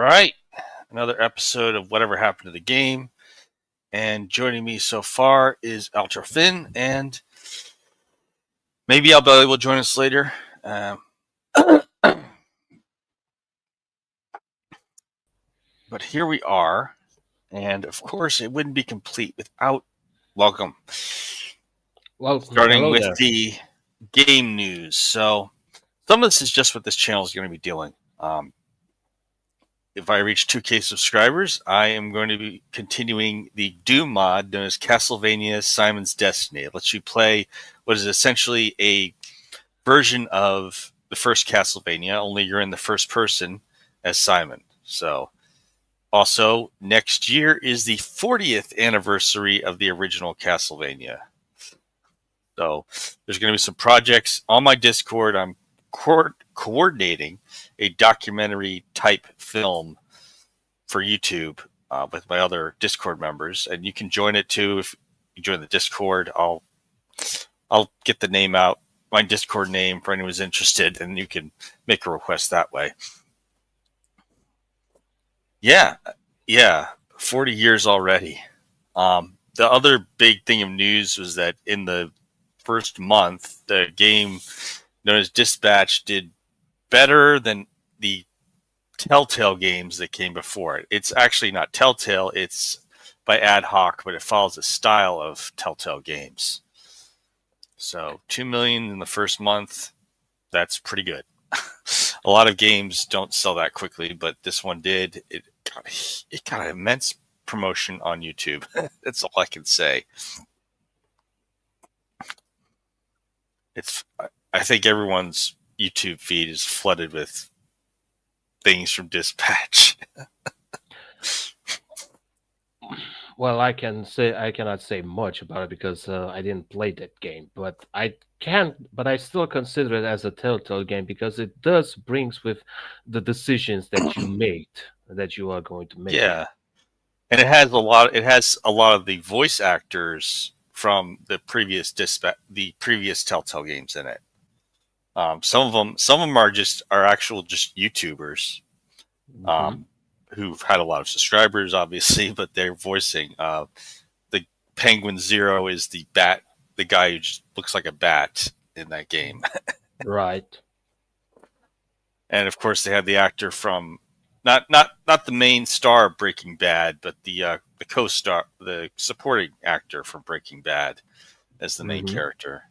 right. Another episode of Whatever Happened to the Game. And joining me so far is Ultra Finn, and maybe Albeleo will join us later. But here we are. And of course, it wouldn't be complete without welcome. Well, starting with the game news. So, some of this is just what this channel is going to be doing. If I reach 2K subscribers, I am going to be continuing the Doom mod known as Castlevania Simon's Destiny. It lets you play what is essentially a version of the first Castlevania, only you're in the first person as Simon. So, also, next year is the 40th anniversary of the original Castlevania. So, there's going to be some projects on my Discord. I'm coordinating a documentary type film for YouTube with my other Discord members, and you can join it too if you join the Discord. I'll get the name out, my Discord name, for anyone who's interested, and you can make a request that way. Yeah, 40 years already. The other big thing of news was that in the first month, the game known as Dispatch did better than the Telltale games that came before it. It's actually not Telltale, it's by Ad Hoc, but it follows the style of Telltale games. So 2 million in the first month, that's pretty good. A lot of games don't sell that quickly, but this one did. It got an immense promotion on YouTube. That's all I can say. I think everyone's YouTube feed is flooded with things from Dispatch. Well, I cannot say much about it because I didn't play that game, but I still consider it as a Telltale game because it does brings with the decisions that you made, that you are going to make. Yeah, and it has a lot of the voice actors from the previous Telltale games in it. Some of them are actual YouTubers, who've had a lot of subscribers, obviously, but they're voicing. The Penguin Zero is the guy who just looks like a bat in that game. Right. And of course, they have the actor from not the main star of Breaking Bad, but the co-star, the supporting actor from Breaking Bad, as the main character.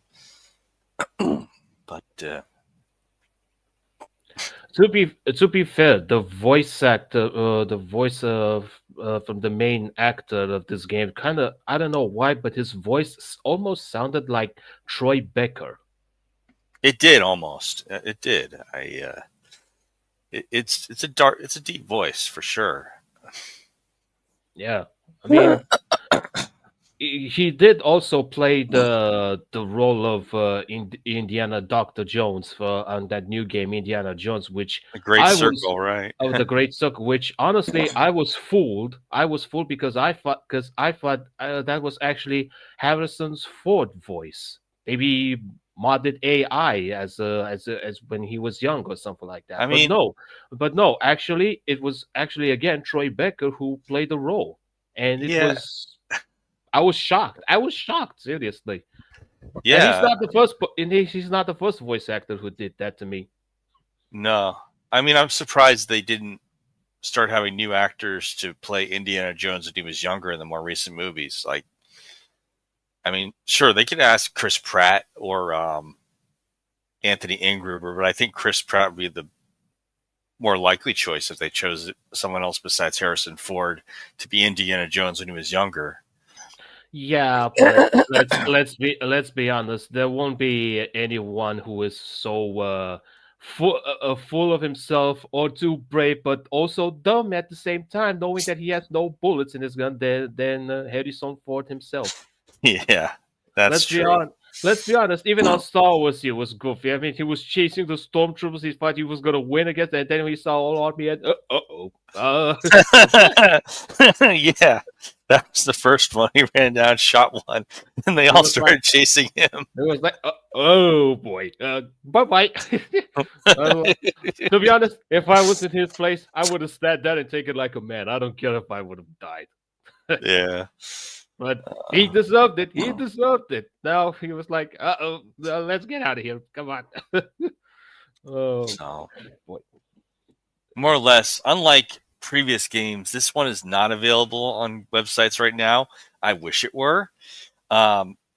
But to be fair, the voice actor, the voice of from the main actor of this game, kind of, I don't know why, but his voice almost sounded like Troy Baker. It did almost. It did. It's a deep voice for sure. Yeah, I mean. He did also play the role of Indiana Dr. Jones on that new game Indiana Jones, which The Great Circle, right? Oh, the Great Circle. Which honestly, I was fooled. because I thought that was actually Harrison's Ford voice. Maybe modded AI as when he was young or something like that. But no. Actually, it was again Troy Baker who played the role, and it was. I was shocked. Seriously. Yeah, and he's not the first voice actor who did that to me. No, I mean, I'm surprised they didn't start having new actors to play Indiana Jones when he was younger in the more recent movies. Like, I mean, sure, they could ask Chris Pratt or Anthony Ingruber, but I think Chris Pratt would be the more likely choice if they chose someone else besides Harrison Ford to be Indiana Jones when he was younger. Yeah, but let's be honest. There won't be anyone who is so full of himself or too brave, but also dumb at the same time, knowing that he has no bullets in his gun than Harrison Ford himself. Yeah, that's true. Let's be honest, even on Star Wars, he was goofy. I mean, he was chasing the stormtroopers. He thought he was gonna win against, and then we saw all army and Yeah, that was the first one. He ran down, shot one, and they it all was like started chasing him. it was like oh boy, bye bye. To be honest, if I was in his place, I would have sat down and taken like a man. I don't care if I would have died. Yeah. But he deserved it. He deserved it. Now he was like, "Uh-oh, let's get out of here. Come on." Oh So, boy. more or less, unlike previous games, this one is not available on websites right now. I wish it were.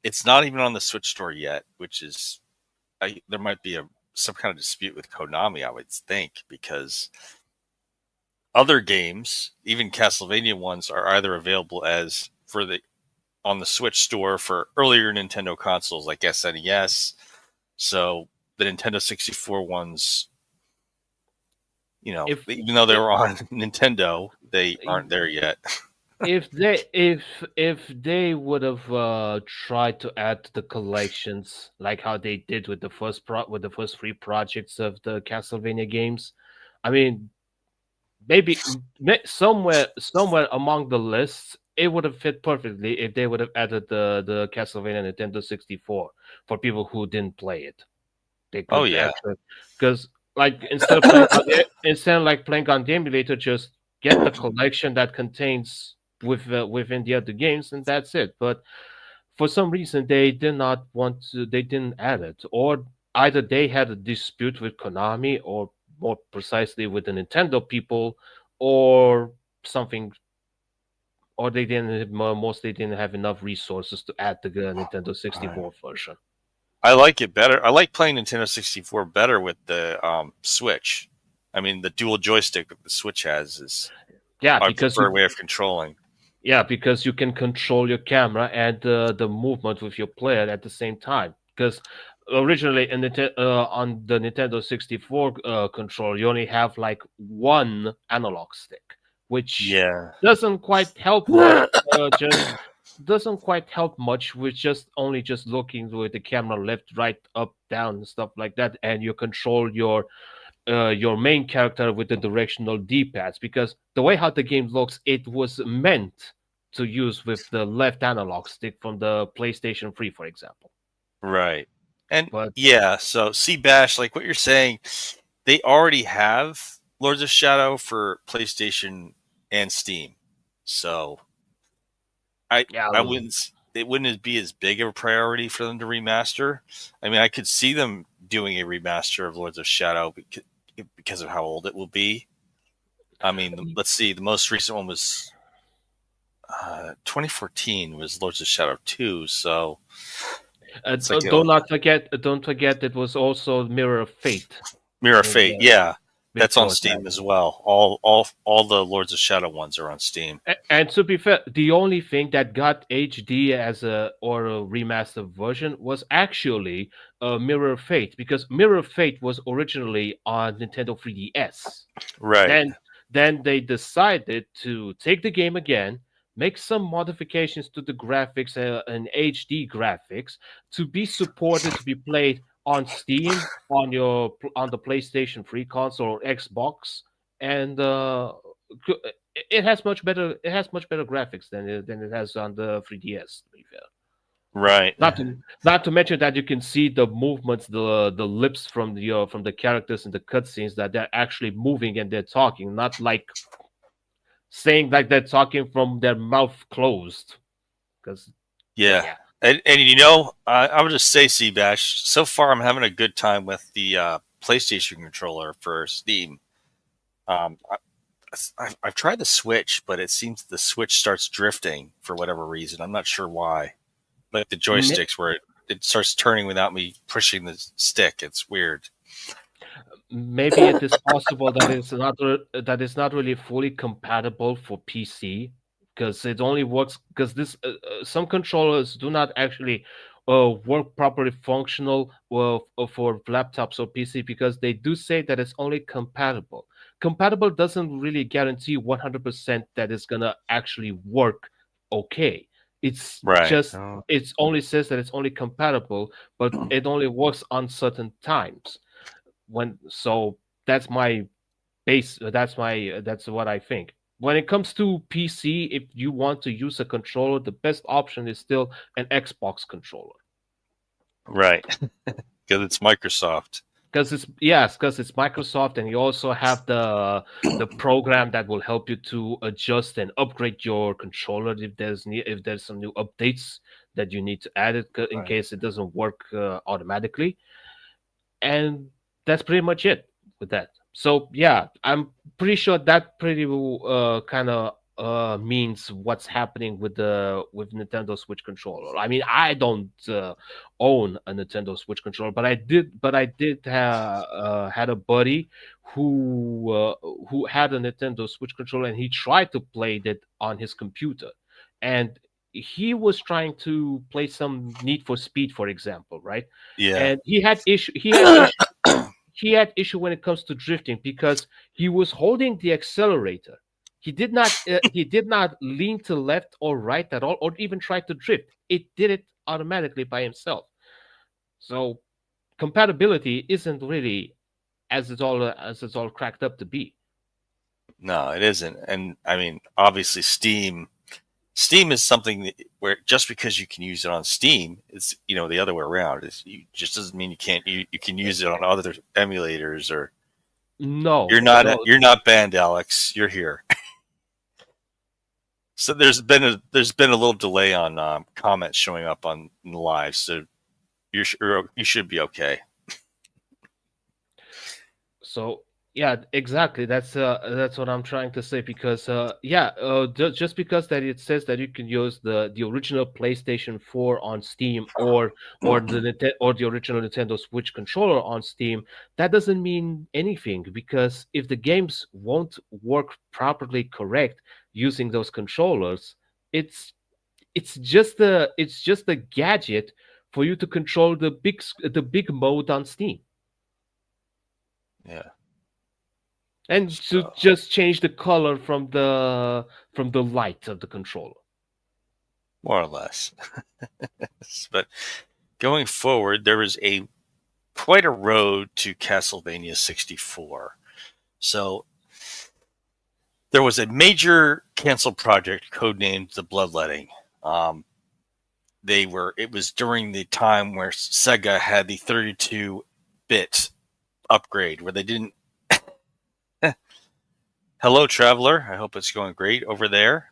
It's not even on the Switch store yet, which is there might be some kind of dispute with Konami, I would think, because other games, even Castlevania ones, are either available as on the Switch store for earlier Nintendo consoles like SNES. So the Nintendo 64 ones, even though they were on Nintendo, they aren't there yet. if they would have tried to add the collections like how they did with the first three projects of the Castlevania games, I mean, maybe somewhere among the lists it would have fit perfectly if they would have added the Castlevania Nintendo 64 for people who didn't play it. They could because like instead of playing on the emulator, just get the collection that contains within the other games, and that's it. But for some reason, they did not want to. They didn't add it, or either they had a dispute with Konami, or more precisely with the Nintendo people, or something. Or they mostly didn't have enough resources to add the Nintendo 64 version. I like it better. I like playing Nintendo 64 better with the Switch. I mean, the dual joystick that the Switch has is my preferred way of controlling. Yeah, because you can control your camera and the movement with your player at the same time. Because originally on the Nintendo 64 controller, you only have like one analog stick, which doesn't quite help much. Doesn't quite help much with just looking with the camera left, right, up, down, and stuff like that, and you control your main character with the directional D-pads, because the way how the game looks, it was meant to use with the left analog stick from the PlayStation 3, for example. Right. And so C-Bash, like what you're saying, they already have Lords of Shadow for PlayStation and Steam. So it wouldn't be as big of a priority for them to remaster. I mean, I could see them doing a remaster of Lords of Shadow because of how old it will be. I mean, let's see. The most recent one was 2014 was Lords of Shadow 2. So don't forget it was also Mirror of Fate. Mirror of Fate, yeah. That's on Steam as well. All the Lords of Shadow ones are on Steam. And to be fair, the only thing that got HD or a remastered version was actually Mirror of Fate, because Mirror of Fate was originally on Nintendo 3DS. Right. Then they decided to take the game again, make some modifications to the graphics and HD graphics to be supported to be played on Steam, on the PlayStation 3 console or Xbox, and it has much better graphics than it has on the 3DS. To be fair. Right. Not to mention that you can see the movements, the lips from the characters in the cutscenes, that they're actually moving and they're talking, not like saying like they're talking from their mouth closed. Because And I would just say, C-Bash, so far I'm having a good time with the PlayStation controller for Steam. I've tried the Switch, but it seems the Switch starts drifting for whatever reason. I'm not sure why. Like the joysticks where it starts turning without me pushing the stick. It's weird. Maybe it is possible that it's not really fully compatible for PC, because it only works because some controllers do not actually work properly functional for laptops or PC, because they do say that it's only compatible. Compatible doesn't really guarantee 100% that it's gonna actually work okay. It's Right. just it's only says that it's only compatible, but it only works on certain times. So that's my base. That's what I think. When it comes to PC, if you want to use a controller, the best option is still an Xbox controller. Right. Because it's Microsoft. Because it's Microsoft, and you also have the program that will help you to adjust and upgrade your controller if there's some new updates that you need to add it in case it doesn't work automatically. And that's pretty much it with that. So yeah, I'm pretty sure that pretty kind of means what's happening with Nintendo Switch controller. I mean, I don't own a Nintendo Switch controller, but I did had a buddy who had a Nintendo Switch controller, and he tried to play that on his computer, and he was trying to play some Need for Speed, for example, right? Yeah. And he had issue when it comes to drifting because he was holding the accelerator. He did not lean to left or right at all, or even try to drift. It did it automatically by himself. So compatibility isn't really as it's all cracked up to be. No, it isn't. And I mean, obviously, Steam is something where just because you can use it on Steam, it's the other way around. It just doesn't mean you can't. You can use it on other emulators or. No, you're not banned, Alex. You're here. So there's been a little delay on comments showing up on the live, so you should be okay. So yeah, exactly. That's what I'm trying to say because just because that it says that you can use the original PlayStation 4 on Steam or the original Nintendo Switch controller on Steam, that doesn't mean anything because if the games won't work properly correct using those controllers, it's just a gadget for you to control the big mode on Steam. Yeah. And to just change the color from the light of the controller. More or less. But going forward, there is quite a road to Castlevania 64. So there was a major canceled project codenamed The Bloodletting. It was during the time where Sega had the 32-bit upgrade where they didn't. Hello, traveler. I hope it's going great over there.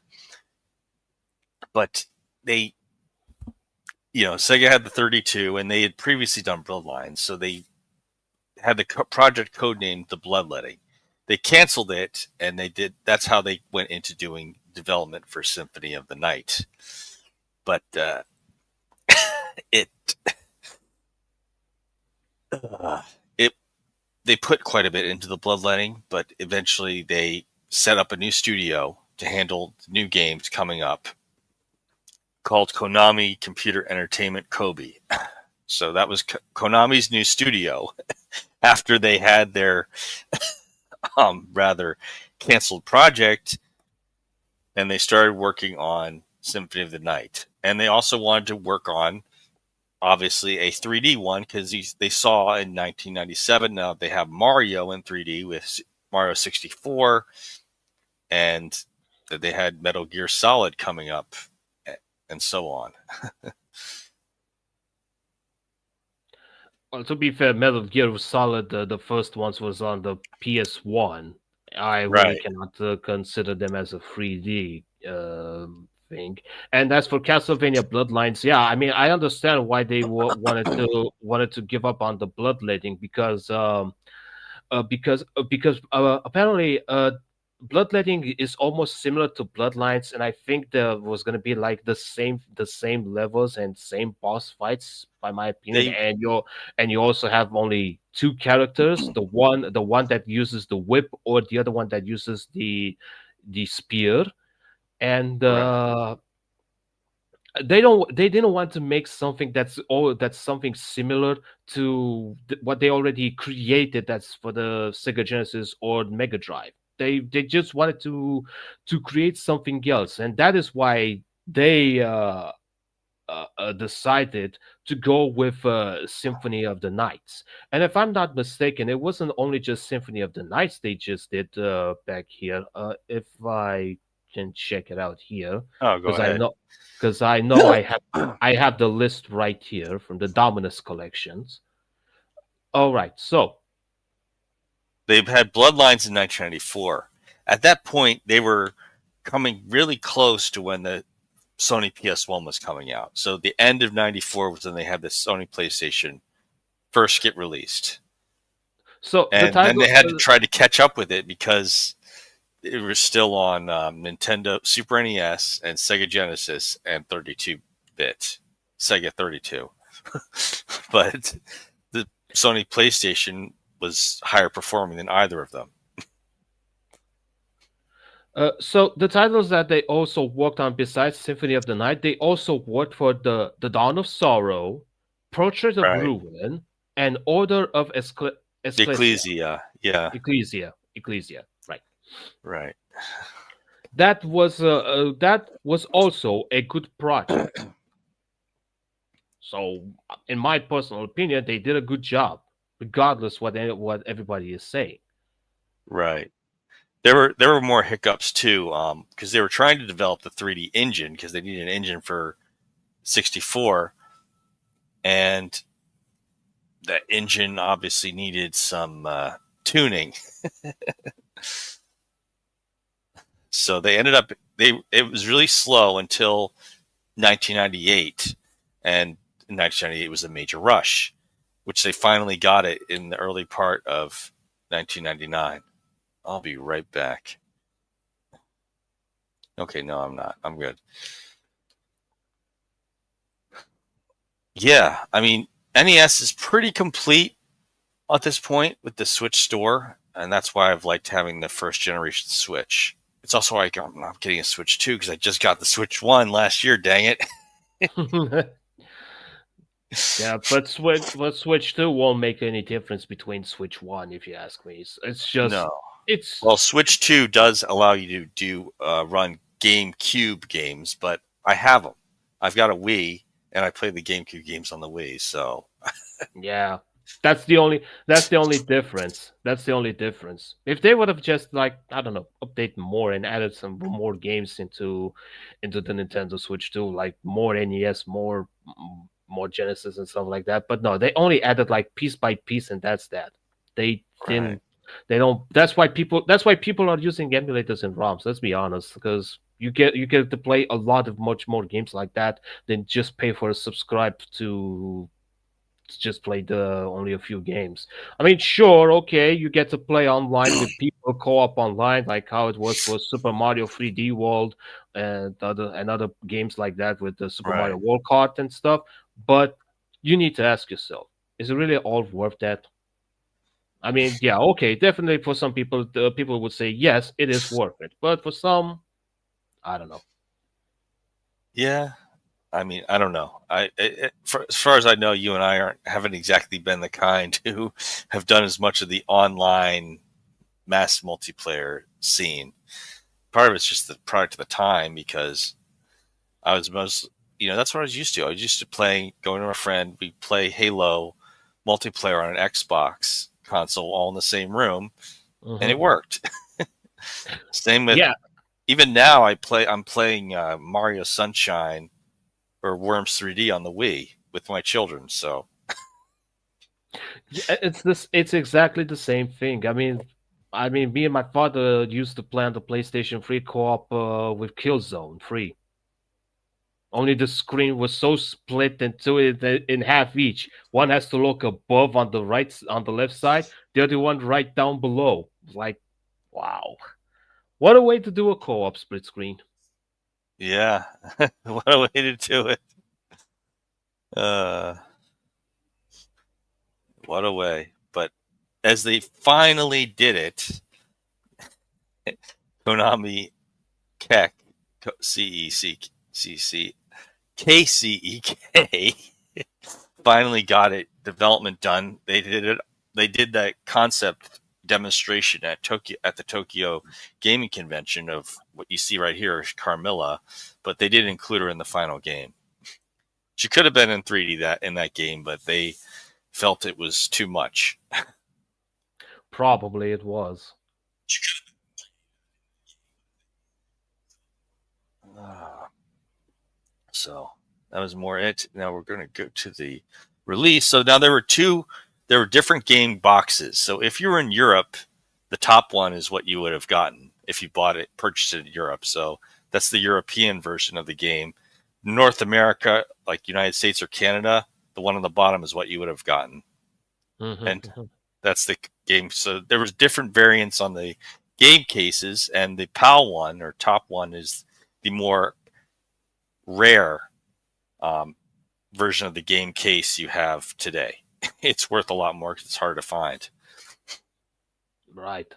But they, Sega had the 32, and they had previously done Bloodlines, so they had the project codenamed The Bloodletting. They canceled it, and that's how they went into doing development for Symphony of the Night. But they put quite a bit into The Bloodletting, but eventually they set up a new studio to handle new games coming up called Konami Computer Entertainment Kobe. So that was Konami's new studio after they had their rather canceled project, and they started working on Symphony of the Night. And they also wanted to work on, obviously, a 3D one because they saw in 1997 now they have Mario in 3D with Mario 64, and that they had Metal Gear Solid coming up, and so on. Well, to be fair, Metal Gear Solid, the first ones was on the PS1. I really cannot consider them as a 3D thing. And as for Castlevania Bloodlines, yeah, I mean, I understand why they wanted to give up on the bloodletting because apparently bloodletting is almost similar to Bloodlines, and I think there was going to be like the same levels and same boss fights, by my opinion. And you also have only two characters: the one that uses the whip, or the other one that uses the spear. And they didn't want to make something that's something similar to what they already created. That's for the Sega Genesis or Mega Drive. They just wanted to create something else, and that is why they decided to go with Symphony of the Nights. And if I'm not mistaken, it wasn't only just Symphony of the Nights they just did back here. If I can check it out here, Oh, go because I ahead. know, because I know I have the list right here from the Dominus collections. All right, so They've had Bloodlines in 1994. At that point, they were coming really close to when the Sony PS1 was coming out. So the end of 94 was when they had the Sony PlayStation first get released. the And then title. they had to try to catch up with it because it was still on Nintendo Super NES and Sega Genesis and 32-bit Sega 32. But the Sony PlayStation was higher performing than either of them. So the titles that they also worked on besides Symphony of the Night, they also worked for the Dawn of Sorrow, Portrait of Right. Ruin, and Order of Ecclesia. Yeah. Ecclesia. Right. Right. That was also a good project. So, in my personal opinion, they did a good job, regardless what everybody is saying. Right. There were more hiccups too, because they were trying to develop the 3D engine because they needed an engine for 64, and that engine obviously needed some tuning. So they ended up it was really slow until 1998, and in 1998 was a major rush, which they finally got it in the early part of 1999. I'll be right back. Okay, no, I'm not. I'm good. Yeah, I mean, NES is pretty complete at this point with the Switch Store, and that's why I've liked having the first generation Switch. It's also like I'm not getting a Switch 2 because I just got the Switch 1 last year, dang it. Yeah, but Switch 2 won't make any difference between Switch 1, if you ask me. It's just No. it's Well, Switch 2 does allow you to do run GameCube games, but I have them. I've got a Wii, and I play the GameCube games on the Wii, so yeah. That's the only difference. That's the only difference. If they would have just like, I don't know, update more and added some more games into the Nintendo Switch 2, like more NES, more Genesis and stuff like that. But no, they only added like piece by piece, and that's that. They right. didn't. They don't. That's why people are using emulators and ROMs. Let's be honest, because you get to play a lot of much more games like that than just pay for a subscribe to just play the only a few games. I mean, sure, okay, you get to play online with people, co-op online, like how it was for Super Mario 3D World and other games like that with the Super Mario Right. World Kart and stuff. But you need to ask yourself, is it really all worth that? I mean, yeah, okay, definitely for some people, people would say yes, it is worth it. But for some, I don't know. Yeah. I mean, I don't know. As far as I know, you and I haven't exactly been the kind who have done as much of the online mass multiplayer scene. Part of it's just the product of the time because I was that's what I was used to. I was used to going to a friend, we play Halo multiplayer on an Xbox console all in the same room, and it Mhm. worked. Same with Yeah, even now. I'm playing Mario Sunshine or Worms 3D on the Wii with my children. So yeah, it's this. It's exactly the same thing. I mean, me and my father used to play on the PlayStation 3 co-op with Killzone 3. Only the screen was so split into it in half each. One has to look above on the on the left side, the other one right down below. Like, wow, what a way to do a co-op split screen. yeah, what a way to do it. Uh, what a way. But as they finally did it, Konami Keck, KCEK finally got it development done. They did it. They did that concept demonstration at the Tokyo Gaming Convention of what you see right here, Carmilla, but they didn't include her in the final game. She could have been in 3D in that game, but they felt it was too much. Probably it was. So that was more it. Now we're going to go to the release. So now there were different game boxes. So if you were in Europe, the top one is what you would have gotten if you purchased it in Europe. So that's the European version of the game. North America, like United States or Canada, the one on the bottom is what you would have gotten. And that's the game. So there was different variants on the game cases, and the PAL one or top one is the more rare version of the game case you have today. It's worth a lot more because it's hard to find. Right.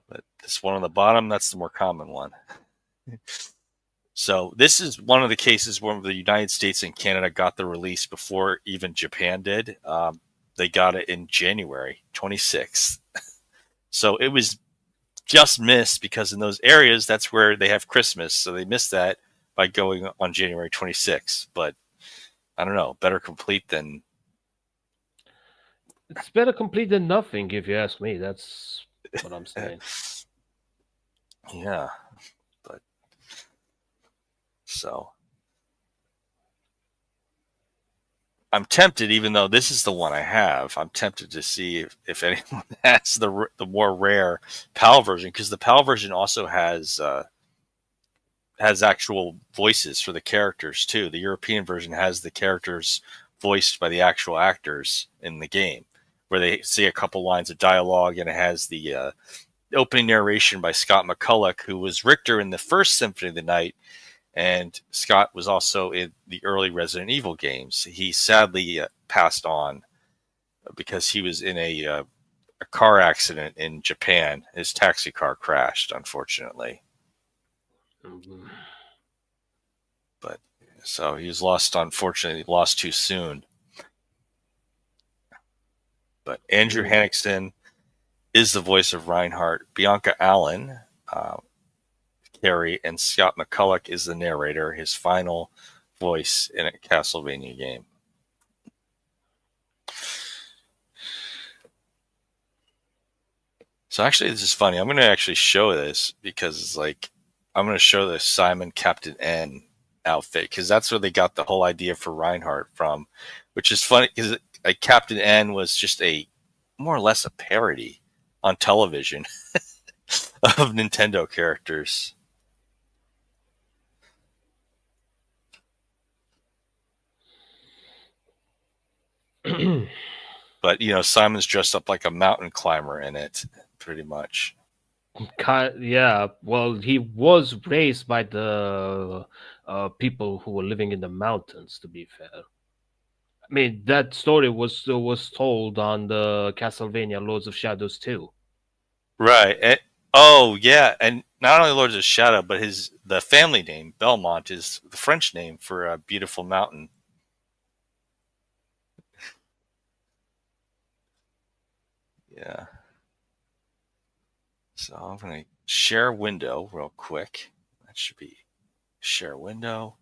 But this one on the bottom, that's the more common one. So this is one of the cases where the United States and Canada got the release before even Japan did. They got it in January 26th. So it was just missed because in those areas, that's where they have Christmas. So they missed that by going on January 26th. But I don't know, better complete than... It's better complete than nothing, if you ask me. That's what I'm saying. Yeah. But so I'm tempted, even though this is the one I have, I'm tempted to see if anyone has the more rare PAL version, because the PAL version also has actual voices for the characters too. The European version has the characters voiced by the actual actors in the game, where they say a couple lines of dialogue, and it has the opening narration by Scott McCulloch, who was Richter in the first Symphony of the Night, and Scott was also in the early Resident Evil games. He sadly passed on because he was in a car accident in Japan. His taxi car crashed, unfortunately. Mm-hmm. But so he was unfortunately lost too soon. But Andrew Henningsen is the voice of Reinhardt. Bianca Allen, Carrie, and Scott McCulloch is the narrator, his final voice in a Castlevania game. So actually, this is funny. I'm going to actually show this because it's like, I'm going to show the Simon Captain N outfit, because that's where they got the whole idea for Reinhardt from, which is funny because like Captain N was just more or less a parody on television of Nintendo characters. But Simon's dressed up like a mountain climber in it, pretty much. Yeah, well, he was raised by the people who were living in the mountains, to be fair. I mean, that story was told on the Castlevania Lords of Shadows too. Right. Oh, yeah. And not only Lords of Shadow, but the family name, Belmont, is the French name for a beautiful mountain. Yeah. So I'm going to share window real quick. That should be share window.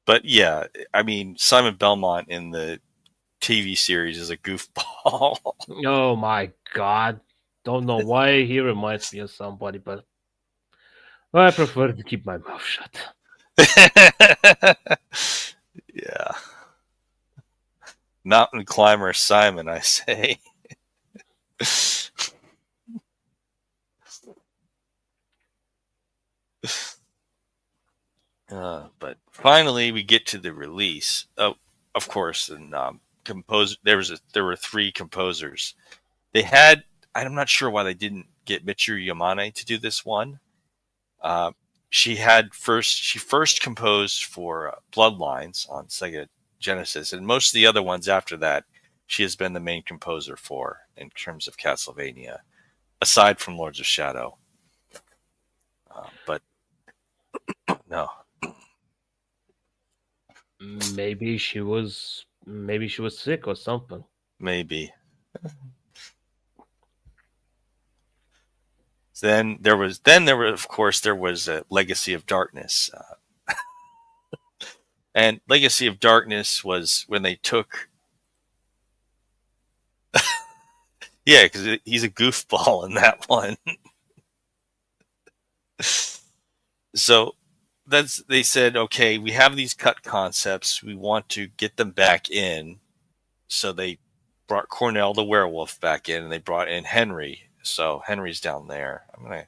But yeah, I mean, Simon Belmont in the TV series is a goofball. Oh my god. Don't know why he reminds me of somebody, but I prefer to keep my mouth shut. Yeah. Mountain climber Simon, I say. But finally, we get to the release. Oh, of course, and there were three composers. They had. I'm not sure why they didn't get Michiru Yamane to do this one. She first composed for Bloodlines on Sega Genesis, and most of the other ones after that, she has been the main composer for. in terms of Castlevania, aside from Lords of Shadow. But no. Maybe she was sick or something. Maybe. Then there was of course there was a Legacy of Darkness. And Legacy of Darkness was when they took yeah, because he's a goofball in that one. So they said, okay, we have these cut concepts, we want to get them back in. So they brought Cornell the werewolf back in, and they brought in Henry. So Henry's down there. I'm gonna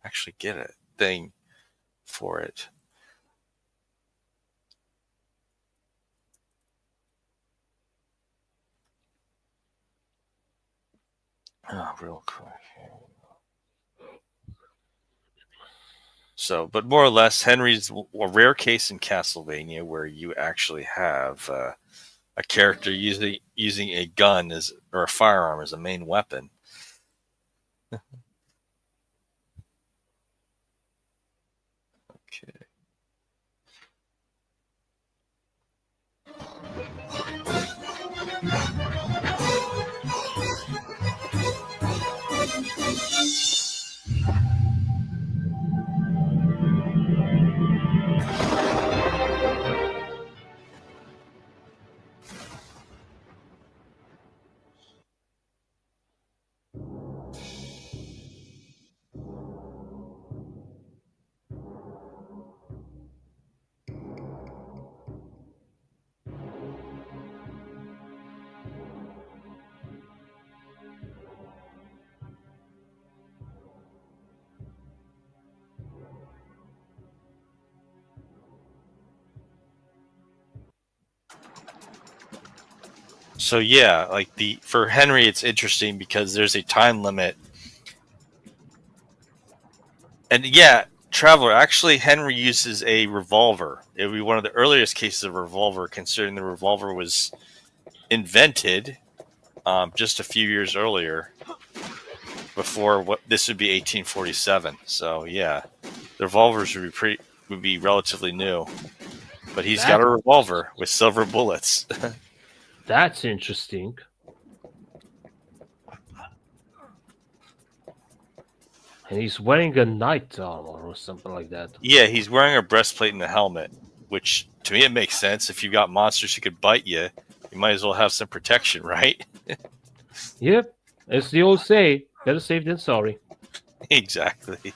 actually get a thing for it. Oh, real quick. So, but more or less, Henry's a rare case in Castlevania where you actually have a character using a gun or a firearm as a main weapon. Okay. So yeah, like for Henry, it's interesting because there's a time limit, and yeah, Traveler. Actually, Henry uses a revolver. It would be one of the earliest cases of a revolver, considering the revolver was invented just a few years earlier. Before this would be 1847. So yeah, the revolvers would be relatively new, but he's got a revolver with silver bullets. That's interesting. And he's wearing a knight armor or something like that. Yeah, he's wearing a breastplate and a helmet, which to me it makes sense. If you got monsters who could bite you, you might as well have some protection, right? Yep, as the old say, better safe than sorry. Exactly.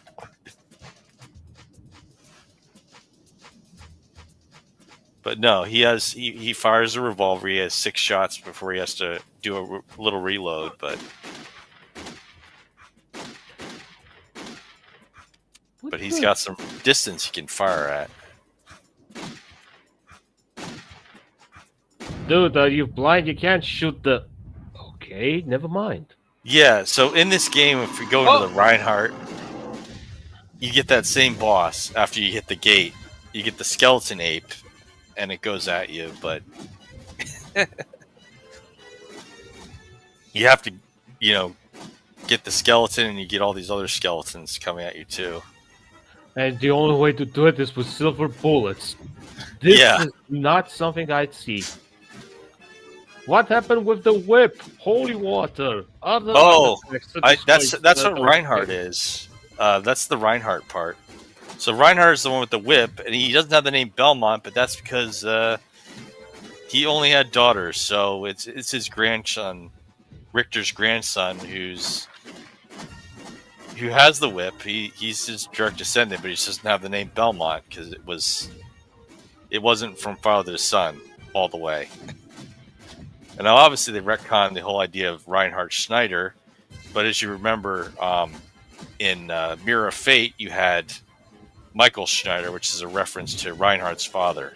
But no, he fires a revolver. He has 6 shots before he has to do a little reload. But he's got some distance he can fire at. Dude, are you blind? You can't shoot the... Okay, never mind. Yeah, so in this game, if we go into the Reinhardt, you get that same boss after you hit the gate. You get the skeleton ape, and it goes at you, but you have to, get the skeleton, and you get all these other skeletons coming at you too. And the only way to do it is with silver bullets. This is not something I'd see. What happened with the whip? Holy water! That's what Reinhardt is. That's the Reinhardt part. So Reinhardt is the one with the whip, and he doesn't have the name Belmont, but that's because he only had daughters. So it's his grandson, Richter's grandson, who has the whip. He's his direct descendant, but he just doesn't have the name Belmont because it wasn't from father to son all the way. And now obviously they retconned the whole idea of Reinhard Schneider, but as you remember, in Mirror of Fate, you had Michael Schneider, which is a reference to Reinhardt's father.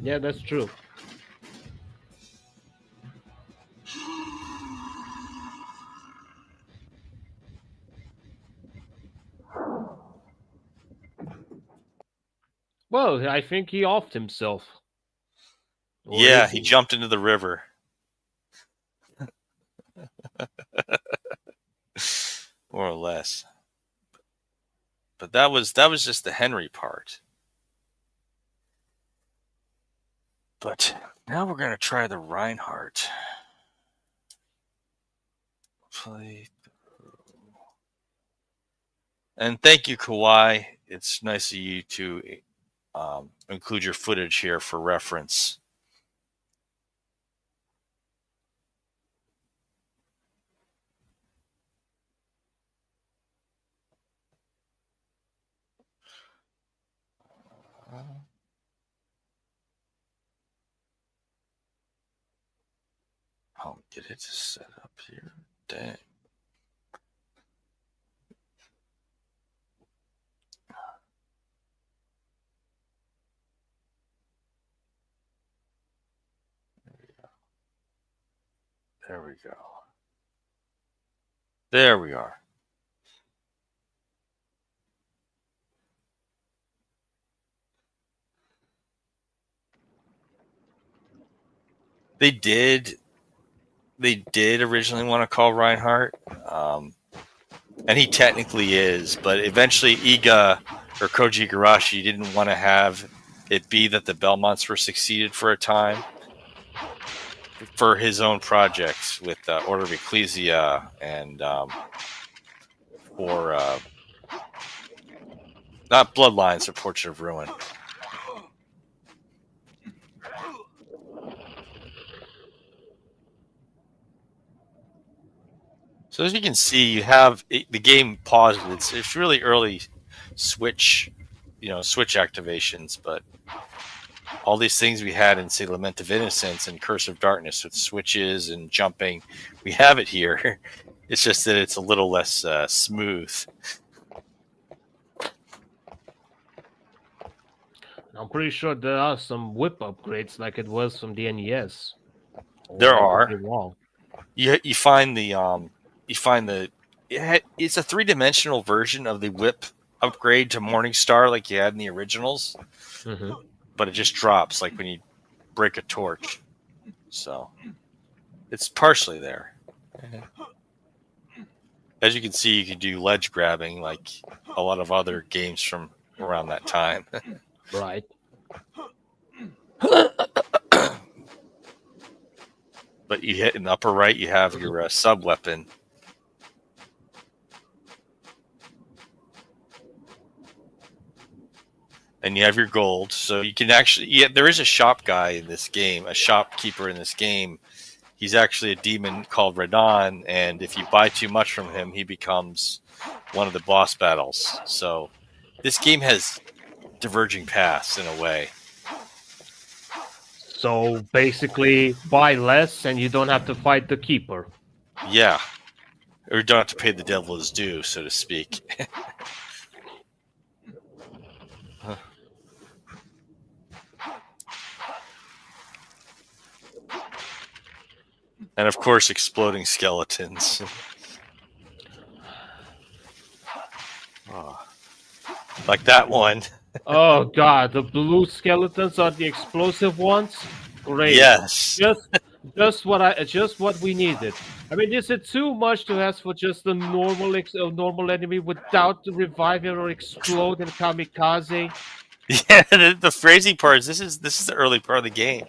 Yeah, that's true. Well, I think he offed himself. Yeah, he jumped into the river. More or less. But that was just the Henry part. But now we're gonna try the Reinhardt. Play. And thank you, Kawhi. It's nice of you to include your footage here for reference. I'll get it set up here. Dang. There we go. There we are. They did originally want to call Reinhardt, and he technically is, but eventually Iga or Koji Igarashi didn't want to have it be that the Belmonts were succeeded for a time for his own projects with Order of Ecclesia and for not Bloodlines, but Portrait of Ruin. So as you can see, you have the game paused. It's really early Switch activations, but all these things we had in, say, Lament of Innocence and Curse of Darkness with switches and jumping, we have it here. It's just that it's a little less smooth. I'm pretty sure there are some whip upgrades like it was from the NES. There are. You find it's a 3-dimensional version of the whip upgrade to Morningstar like you had in the originals, but it just drops like when you break a torch. So it's partially there. As you can see, you can do ledge grabbing like a lot of other games from around that time. Right. But you hit in the upper right, you have your sub weapon. And you have your gold. So you can actually, there is a shop guy in this game, a shopkeeper in this game. He's actually a demon called Radon, and if you buy too much from him, he becomes one of the boss battles. So this game has diverging paths in a way. So basically, buy less and you don't have to fight the keeper. Yeah. Or you don't have to pay the devil his due, so to speak. And of course, exploding skeletons. Like that one. Oh god, the blue skeletons are the explosive ones? Great. Yes. Just what we needed. I mean, is it too much to ask for just a normal enemy without the revival or explode and kamikaze? Yeah, the phrasing part is this is the early part of the game.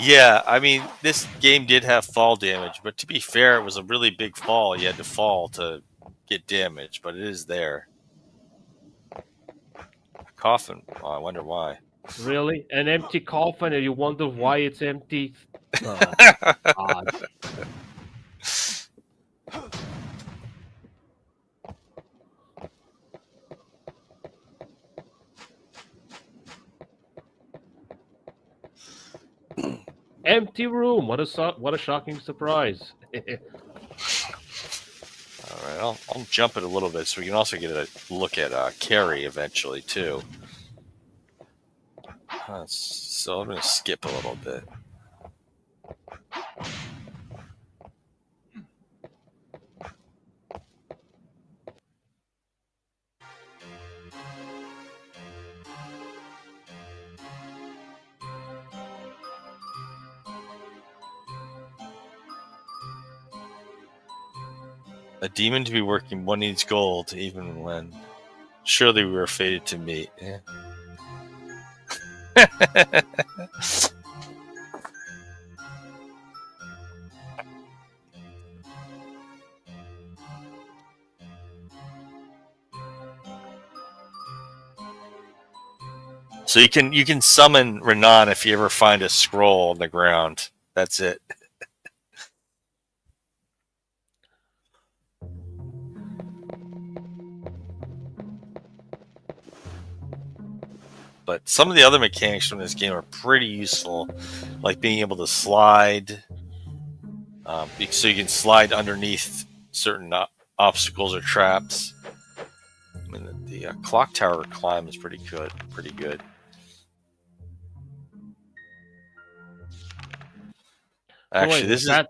Yeah, I mean, this game did have fall damage, but to be fair, it was a really big fall. You had to fall to get damage, but it is there. Coffin. Oh, I wonder why. Really? An empty coffin and you wonder why it's empty? God. Empty room. What a shocking surprise. All right, I'll jump it a little bit so we can also get a look at Carrie eventually too. So I'm going to skip a little bit. A demon to be working, one needs gold, even when surely we were fated to meet. Yeah. So you can summon Renan if you ever find a scroll on the ground. That's it. But some of the other mechanics from this game are pretty useful, like being able to slide. So you can slide underneath certain obstacles or traps. I mean, the clock tower climb is pretty good. Pretty good. Actually, Wait,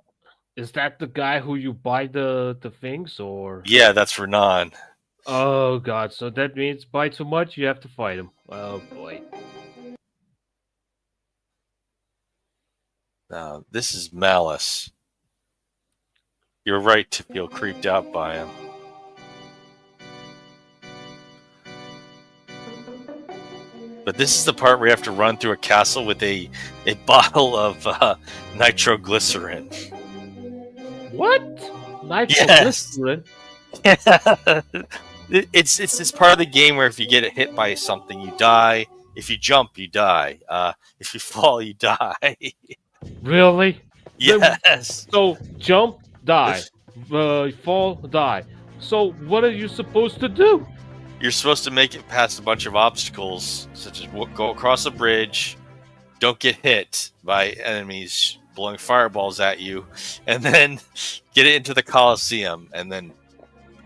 is that the guy who you buy the things or? Yeah, that's Renan. Oh god, so that means buy too much, you have to fight him. Oh boy. This is Malice. You're right to feel creeped out by him. But this is the part where you have to run through a castle with a bottle of nitroglycerin. What? Nitroglycerin? Yeah. It's this part of the game where if you get hit by something, you die. If you jump, you die. If you fall, you die. Really? Yes. So jump, die. Fall, die. So what are you supposed to do? You're supposed to make it past a bunch of obstacles, such as go across a bridge, don't get hit by enemies blowing fireballs at you, and then get it into the Colosseum, and then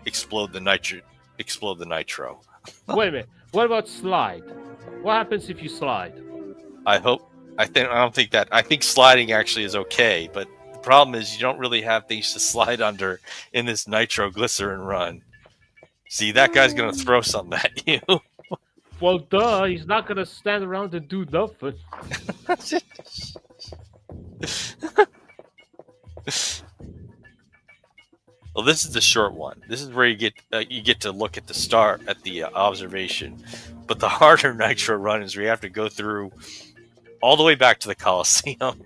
explode the nitro. Wait a minute. What about slide? What happens if you slide? I think sliding actually is okay, but the problem is you don't really have things to slide under in this nitroglycerin run. See, that guy's gonna throw something at you. Well, duh, he's not gonna stand around and do nothing. Well, this is the short one. This is where you get to look at the star at the observation. But the harder nitro run is where you have to go through all the way back to the Colosseum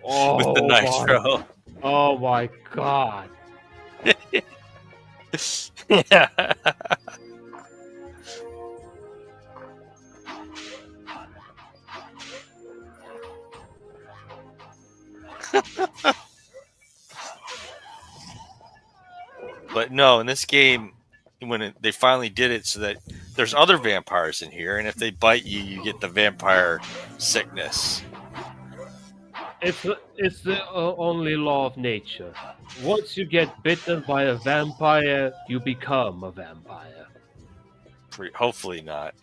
with the nitro. Oh my god! Yeah. But no, in this game, they finally did it so that there's other vampires in here, and if they bite you, you get the vampire sickness. It's the only law of nature. Once you get bitten by a vampire, you become a vampire. Hopefully not.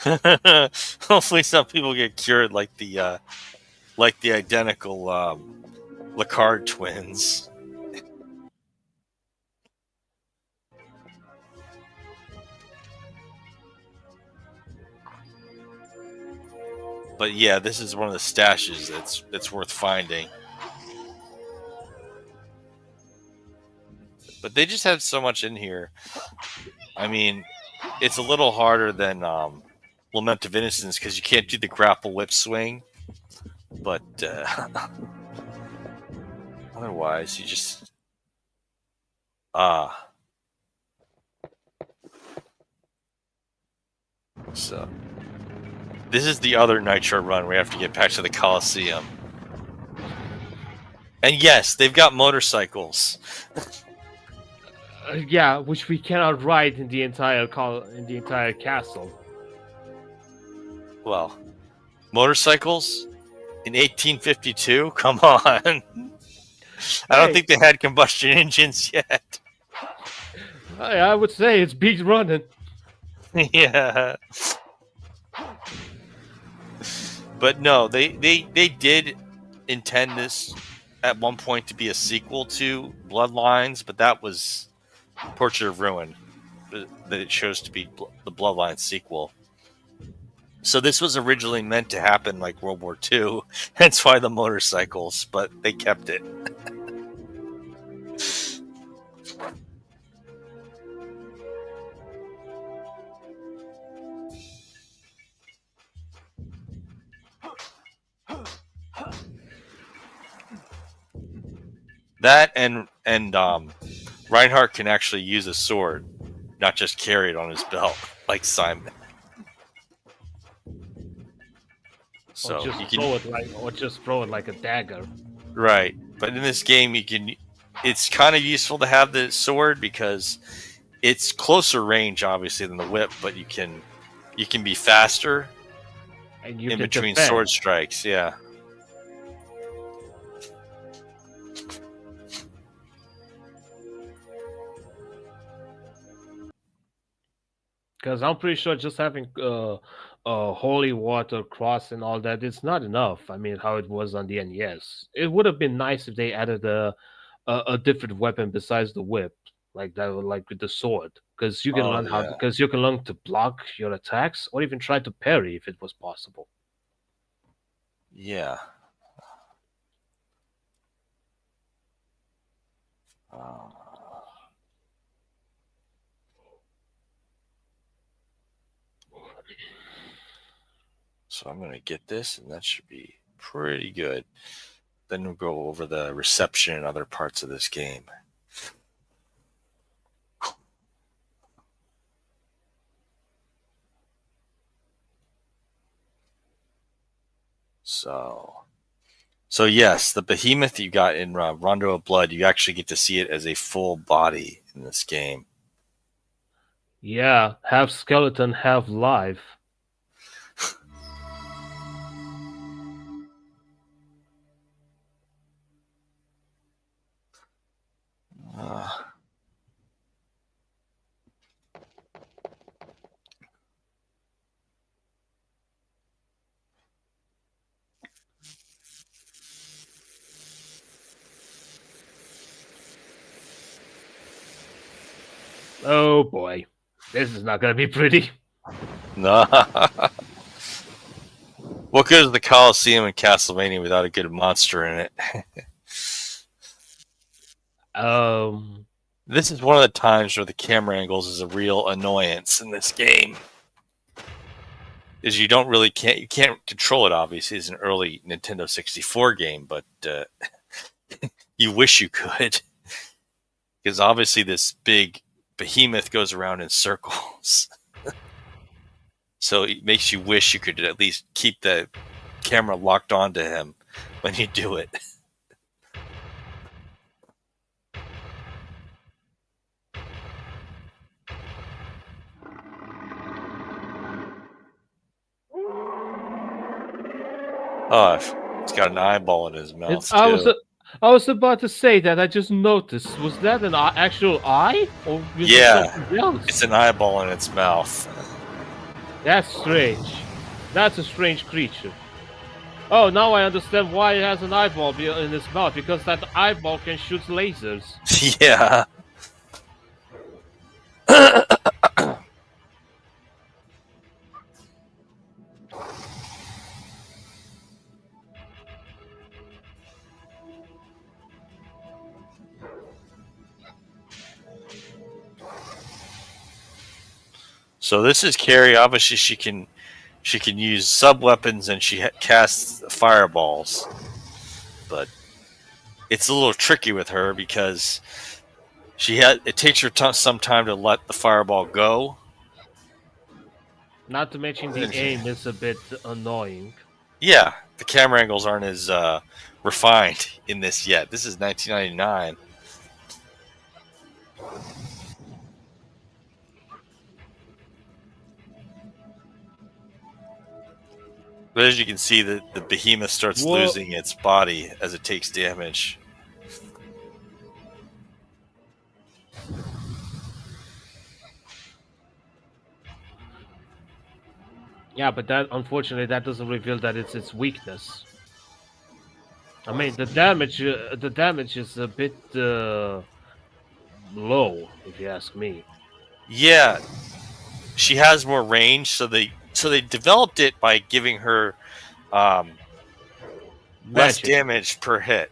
Hopefully, some people get cured like the identical Alucard twins. But yeah, this is one of the stashes that's worth finding. But they just have so much in here. I mean, it's a little harder than Lament of Innocence because you can't do the grapple whip swing. But otherwise, you just so. This is the other nitro run where you have to get back to the Colosseum. And yes, they've got motorcycles. Yeah, which we cannot ride in the entire castle. Well, motorcycles in 1852? Come on. I don't think they had combustion engines yet. I would say it's beat running. Yeah. But no, they did intend this at one point to be a sequel to Bloodlines, but that was Portrait of Ruin that it chose to be the Bloodlines sequel. So this was originally meant to happen like World War II, hence why the motorcycles, but they kept it. That and Reinhardt can actually use a sword, not just carry it on his belt like Simon. Or So just you can throw it like a dagger. right, but in this game you can. It's kind of useful to have the sword because it's closer range, obviously, than the whip, but you can be faster And you in can between defend. sword strikes. Yeah. Because I'm pretty sure just having holy water cross and all that, it's not enough. I mean, how it was on the NES. It would have been nice if they added a different weapon besides the whip, like that, like with the sword. Because you can Oh learn yeah. to block your attacks or even try to parry if it was possible. Yeah. Uh, so I'm gonna get this, and that should be pretty good. Then we'll go over the reception and other parts of this game. So yes, the behemoth you got in Rondo of Blood, you actually get to see it as a full body in this game. Yeah, half skeleton, half live. Uh, Oh boy, this is not gonna be pretty. no. What good is the Coliseum in Castlevania without a good monster in it? Um, This is one of the times where the camera angles is a real annoyance in this game. Is you can't control it. Obviously, it's an early Nintendo 64 game, but you wish you could, because obviously this big behemoth goes around in circles. So it makes you wish you could at least keep the camera locked onto him when you do it. Oh, he's got an eyeball in his mouth too. I was about to say that. I just noticed. Was that an actual eye, or was it something else? It's an eyeball in its mouth. That's strange. That's a strange creature. Oh, now I understand why it has an eyeball in its mouth, because that eyeball can shoot lasers. Yeah. So this is Carrie. Obviously, she can use sub weapons and she casts fireballs, but it's a little tricky with her because it takes her some time to let the fireball go. Not to mention the aim is a bit annoying. Yeah, the camera angles aren't as refined in this yet. This is 1999. But as you can see, the behemoth starts losing its body as it takes damage. Yeah, but unfortunately that doesn't reveal that it's its weakness. I mean, the damage is a bit low, if you ask me. Yeah, she has more range, so they developed it by giving her less damage per hit.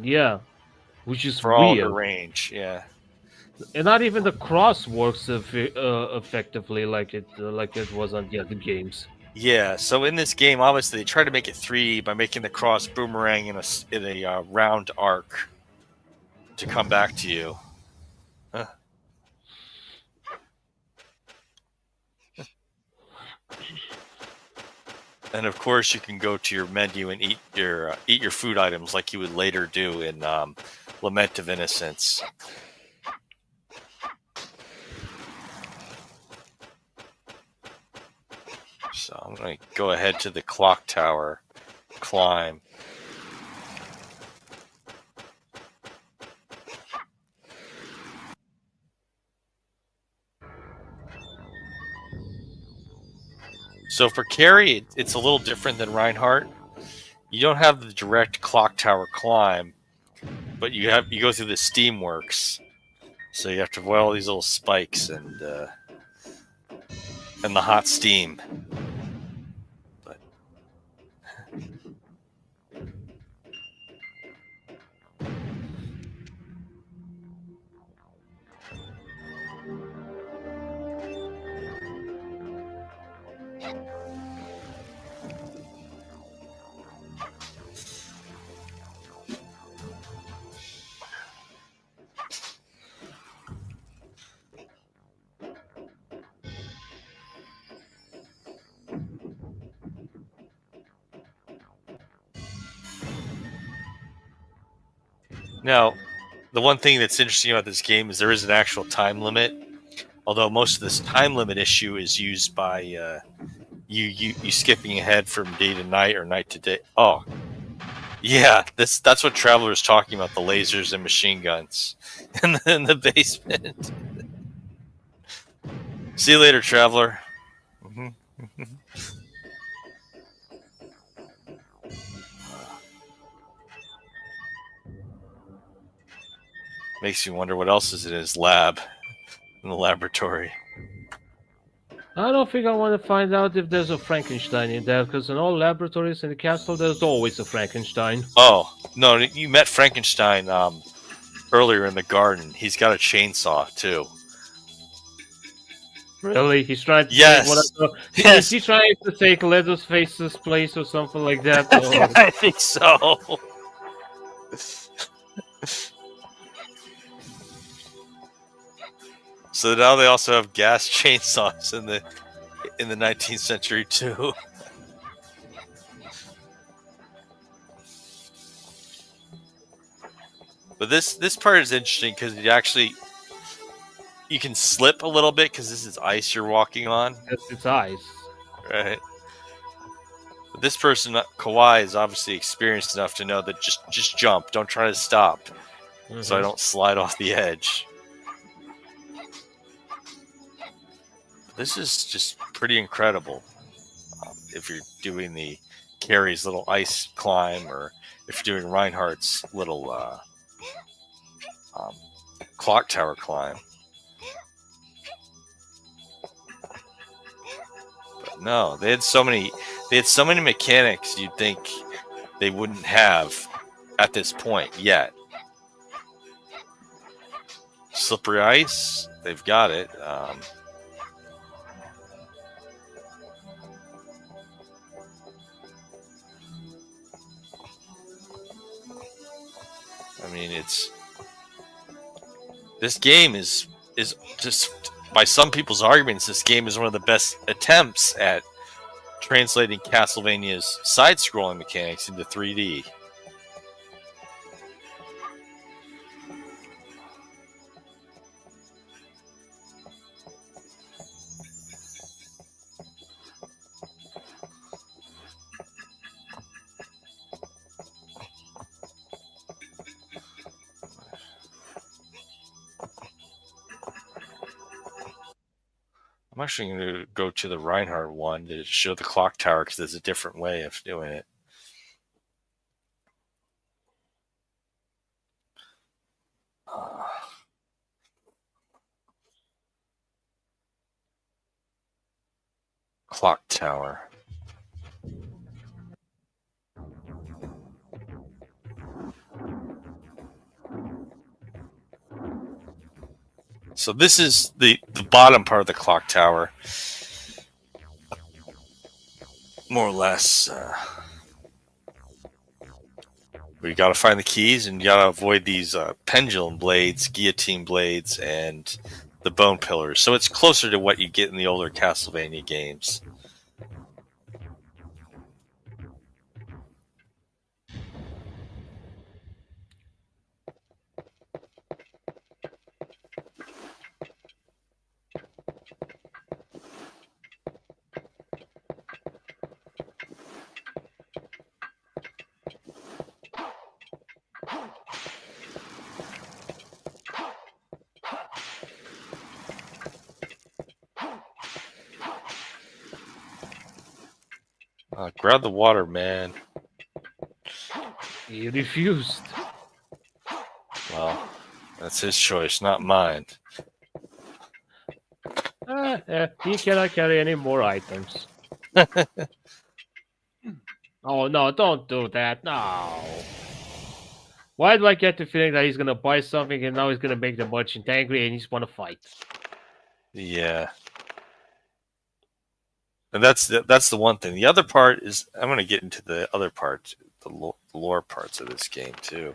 Yeah, which is for all her range. Yeah, and not even the cross works effectively like it was on the other games. Yeah, so in this game, obviously, they try to make it 3D by making the cross boomerang in a round arc. to come back to you. Huh. And of course, you can go to your menu and eat your food items like you would later do in Lament of Innocence. So I'm going to go ahead to the clock tower, climb. So for Carrie, it's a little different than Reinhardt. You don't have the direct clock tower climb, but you go through the steamworks. So you have to avoid all these little spikes and the hot steam. But now, the one thing that's interesting about this game is there is an actual time limit. Although most of this time limit issue is used by you skipping ahead from day to night or night to day. Oh, yeah, that's what Traveler is talking about, the lasers and machine guns in the basement. See you later, Traveler. Mm-hmm. Makes you wonder what else is in his lab, in the laboratory. I don't think I want to find out if there's a Frankenstein in there, because in all laboratories in the castle, there's always a Frankenstein. Oh, no, you met Frankenstein earlier in the garden. He's got a chainsaw, too. Really? He's trying to Yes. Yes. Is he trying to take Leatherface's place or something like that? Or... I think so. So now they also have gas chainsaws in the 19th century too. But this part is interesting because you can slip a little bit because this is ice you're walking on. It's ice, right? But this person, Kawhi, is obviously experienced enough to know that just jump, don't try to stop, so I don't slide off the edge. This is just pretty incredible. If you're doing the Carrie's little ice climb, or if you're doing Reinhardt's little clock tower climb. But no, they had so many mechanics you'd think they wouldn't have at this point yet. Slippery ice, they've got it. I mean, this game is just, by some people's arguments, this game is one of the best attempts at translating Castlevania's side-scrolling mechanics into 3D. I'm actually going to go to the Reinhardt one to show the clock tower because there's a different way of doing it. Clock tower. So this is the bottom part of the clock tower. More or less. You got to find the keys, and you got to avoid these pendulum blades, guillotine blades, and the bone pillars. So it's closer to what you get in the older Castlevania games. Grab the water, man. He refused. Well, that's his choice, not mine. He cannot carry any more items. Oh, no, don't do that. No. Why do I get the feeling that he's going to buy something and now he's going to make the merchant angry and he's going to fight? Yeah. And that's the one thing. The other part is, I'm going to get into the other part, the lore parts of this game, too.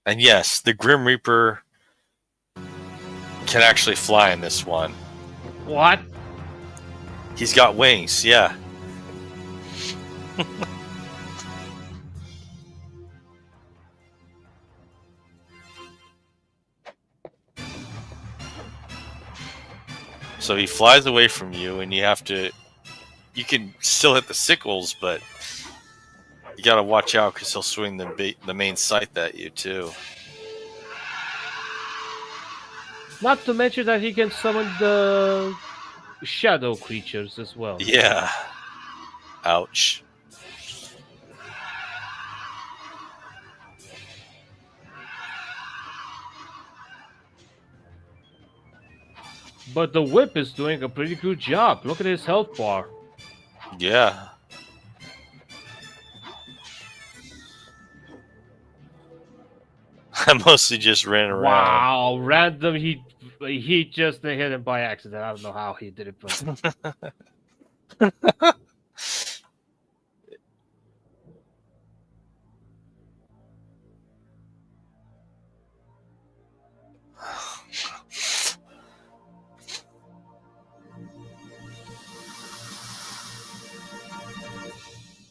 And yes, the Grim Reaper can actually fly in this one. What? He's got wings, yeah. So he flies away from you, and you have to... You can still hit the sickles, but you got to watch out because he'll swing the main scythe at you, too. Not to mention that he can summon the shadow creatures as well. Yeah. Ouch. But the whip is doing a pretty good job. Look at his health bar. Yeah. I mostly just ran around. Wow, random. He just hit him by accident. I don't know how he did it, but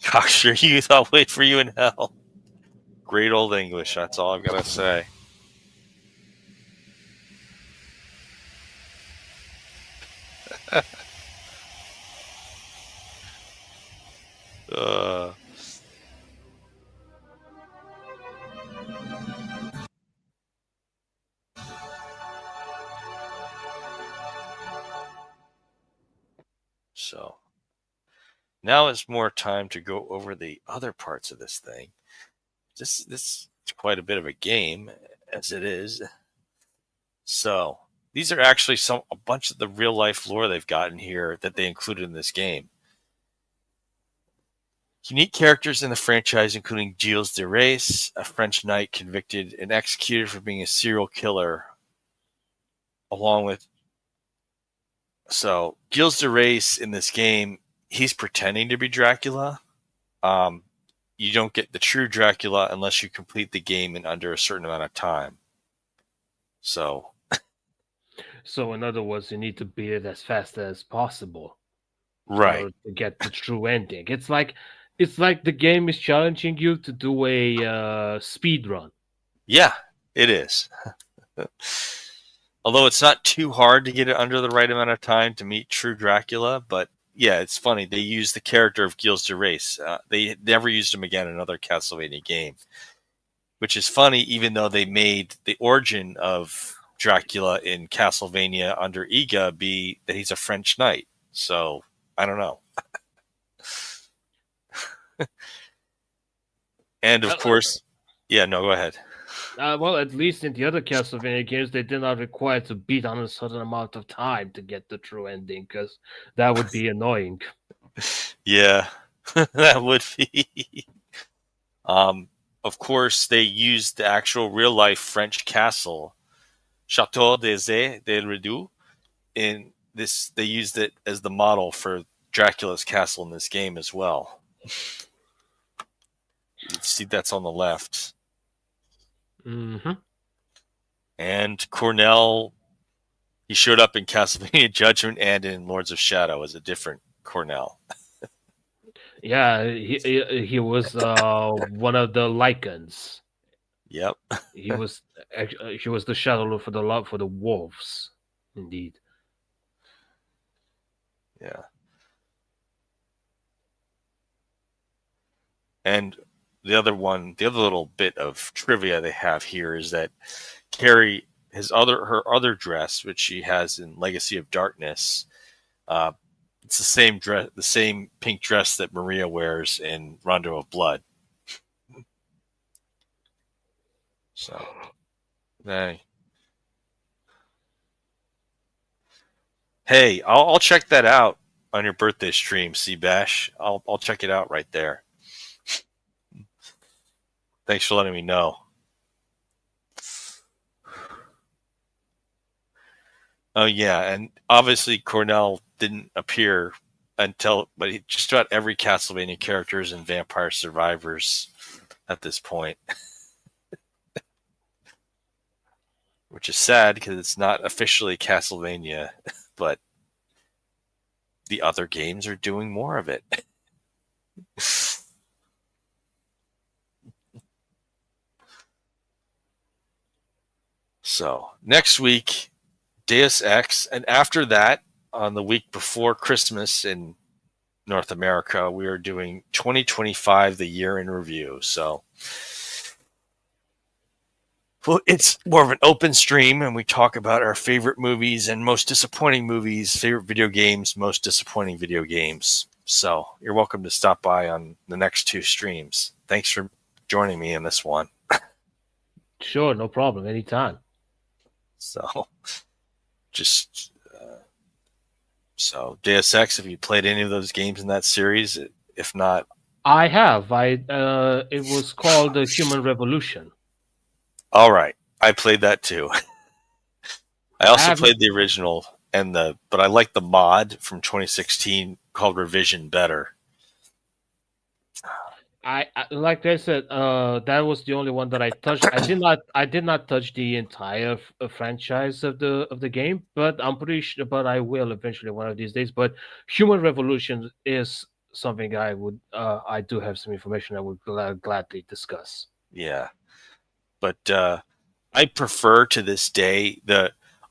Cocksure, you thought wait for you in hell. Great old English, that's all I've got to say. So now it's more time to go over the other parts of this thing. This is quite a bit of a game, as it is. So these are actually a bunch of the real life lore they've got in here that they included in this game. Unique characters in the franchise, including Gilles de Rais, a French knight convicted and executed for being a serial killer, along with... So Gilles de Rais in this game, he's pretending to be Dracula. You don't get the true Dracula unless you complete the game in under a certain amount of time. So in other words, you need to beat it as fast as possible, right, to get the true ending. It's like the game is challenging you to do a speed run. Yeah, it is. Although it's not too hard to get it under the right amount of time to meet true Dracula, but yeah, it's funny. They used the character of Gilles de Rais. They never used him again in another Castlevania game, which is funny, even though they made the origin of Dracula in Castlevania under Iga be that he's a French knight. So, I don't know. And of course, yeah, no, go ahead. Well, at least in the other Castlevania games, they did not require to beat on a certain amount of time to get the true ending, because that would be annoying. Yeah, that would be. Of course, they used the actual real-life French castle, Château des Ais de Redoux, in they used it as the model for Dracula's castle in this game as well. You see that's on the left. Mm-hmm. And Cornell, he showed up in Castlevania Judgment and in Lords of Shadow as a different Cornell. Yeah, he was one of the Lycans. Yep. He was he was the Shadow Lord for the wolves, indeed. Yeah. And the other little bit of trivia they have here is that Carrie, her other dress, which she has in Legacy of Darkness, it's the same dress, the same pink dress that Maria wears in Rondo of Blood. So, hey, I'll check that out on your birthday stream, Seabash. I'll check it out right there. Thanks for letting me know. Oh yeah, and obviously Cornell didn't appear but just about every Castlevania character is in Vampire Survivors at this point. Which is sad because it's not officially Castlevania, but the other games are doing more of it. So, next week, Deus Ex, and after that, on the week before Christmas in North America, we are doing 2025, the year in review. So, well, it's more of an open stream, and we talk about our favorite movies and most disappointing movies, favorite video games, most disappointing video games. So, you're welcome to stop by on the next two streams. Thanks for joining me in this one. Sure, no problem, anytime. So, so Deus Ex, have you played any of those games in that series? If not, I have. It was called the Human Revolution. All right, I played that too. I also played the original but I like the mod from 2016 called Revision better. I like I said, that was the only one that I touched. I did not touch the entire franchise of the game, but I'm pretty sure. But I will eventually one of these days. But Human Revolution is something I do have some information I would gladly discuss. Yeah, but I prefer to this day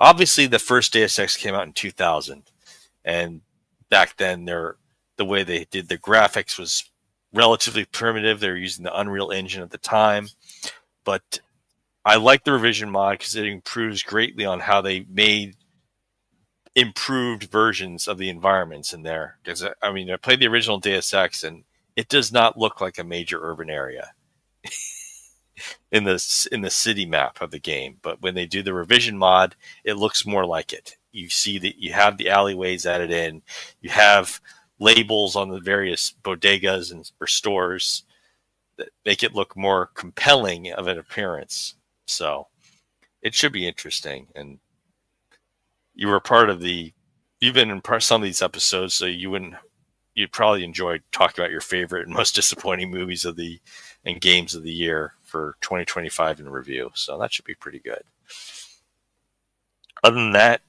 obviously the first Deus Ex came out in 2000, and back then the way they did the graphics was relatively primitive. They were using the Unreal Engine at the time, but I like the Revision mod because it improves greatly on how they made improved versions of the environments in there. Because I mean, I played the original Deus Ex, and it does not look like a major urban area in the city map of the game. But when they do the Revision mod, it looks more like it. You see that you have the alleyways added in, you have labels on the various bodegas or stores that make it look more compelling of an appearance. So it should be interesting. And you were you've been in some of these episodes, so you'd probably enjoy talking about your favorite and most disappointing movies and games of the year for 2025 in review. So that should be pretty good. Other than that,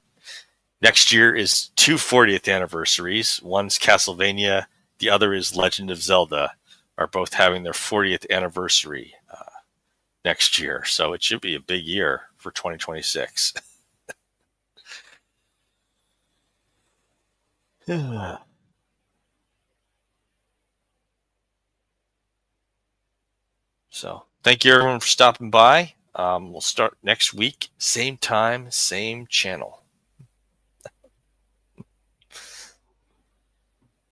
next year is two 40th anniversaries. One's Castlevania, the other is Legend of Zelda, are both having their 40th anniversary next year. So it should be a big year for 2026. So thank you everyone for stopping by. We'll start next week, same time, same channel.